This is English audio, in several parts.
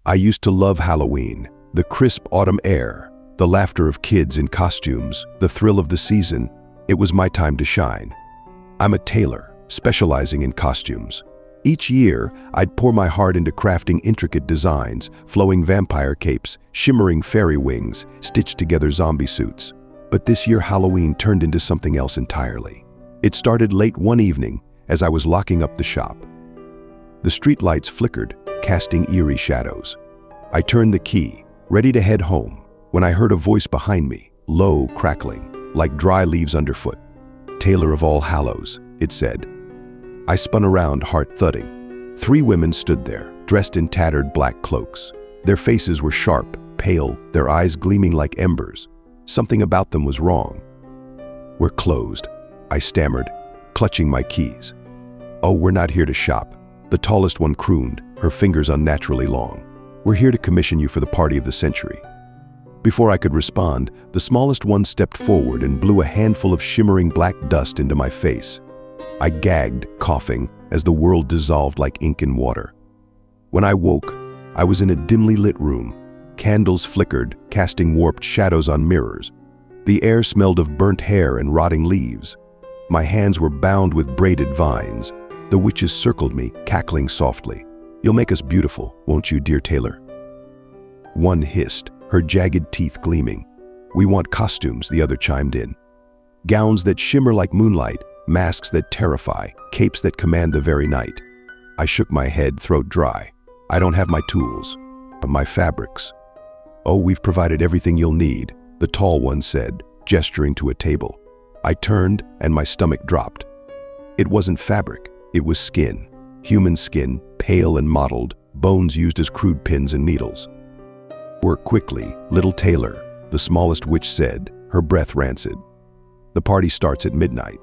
I used to love Halloween, the crisp autumn air, the laughter of kids in costumes, the thrill of the season. It was my time to shine. I'm a tailor, specializing in costumes. Each year, I'd pour my heart into crafting intricate designs, flowing vampire capes, shimmering fairy wings, stitched together zombie suits. But this year Halloween turned into something else entirely. It started late one evening as I was locking up the shop. The streetlights flickered, casting eerie shadows. I turned the key, ready to head home, when I heard a voice behind me, low, crackling, like dry leaves underfoot. "Tailor of All Hallows," it said. I spun around, heart thudding. 3 women stood there, dressed in tattered black cloaks. Their faces were sharp, pale, their eyes gleaming like embers. Something about them was wrong. "We're closed," I stammered, clutching my keys. "Oh, we're not here to shop," the tallest one crooned, her fingers unnaturally long. "We're here to commission you for the party of the century." Before I could respond, the smallest one stepped forward and blew a handful of shimmering black dust into my face. I gagged, coughing, as the world dissolved like ink in water. When I woke, I was in a dimly lit room. Candles flickered, casting warped shadows on mirrors. The air smelled of burnt hair and rotting leaves. My hands were bound with braided vines. The witches circled me, cackling softly. "You'll make us beautiful, won't you, dear Tailor?" One hissed, her jagged teeth gleaming. "We want costumes," the other chimed in. "Gowns that shimmer like moonlight, masks that terrify, capes that command the very night." I shook my head, throat dry. "I don't have my tools, but my fabrics." "Oh, we've provided everything you'll need," the tall one said, gesturing to a table. I turned, and my stomach dropped. It wasn't fabric, it was skin. Human skin, pale and mottled, bones used as crude pins and needles. "Work quickly, little Tailor," the smallest witch said, her breath rancid. "The party starts at midnight."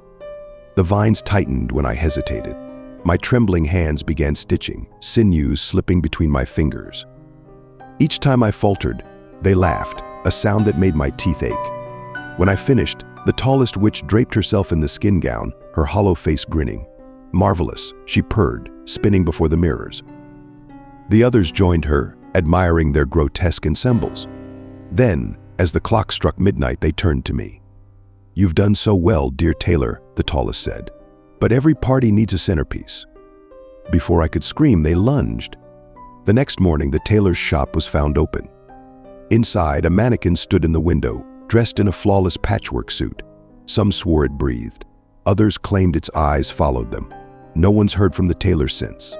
The vines tightened when I hesitated. My trembling hands began stitching, sinews slipping between my fingers. Each time I faltered, they laughed, a sound that made my teeth ache. When I finished, the tallest witch draped herself in the skin gown, her hollow face grinning. "Marvelous," she purred, spinning before the mirrors. The others joined her, admiring their grotesque ensembles. Then, as the clock struck midnight, they turned to me. "You've done so well, dear Tailor," the tallest said. "But every party needs a centerpiece." Before I could scream, they lunged. The next morning, the tailor's shop was found open. Inside, a mannequin stood in the window, dressed in a flawless patchwork suit. Some swore it breathed. Others claimed its eyes followed them. No one's heard from the tailor since.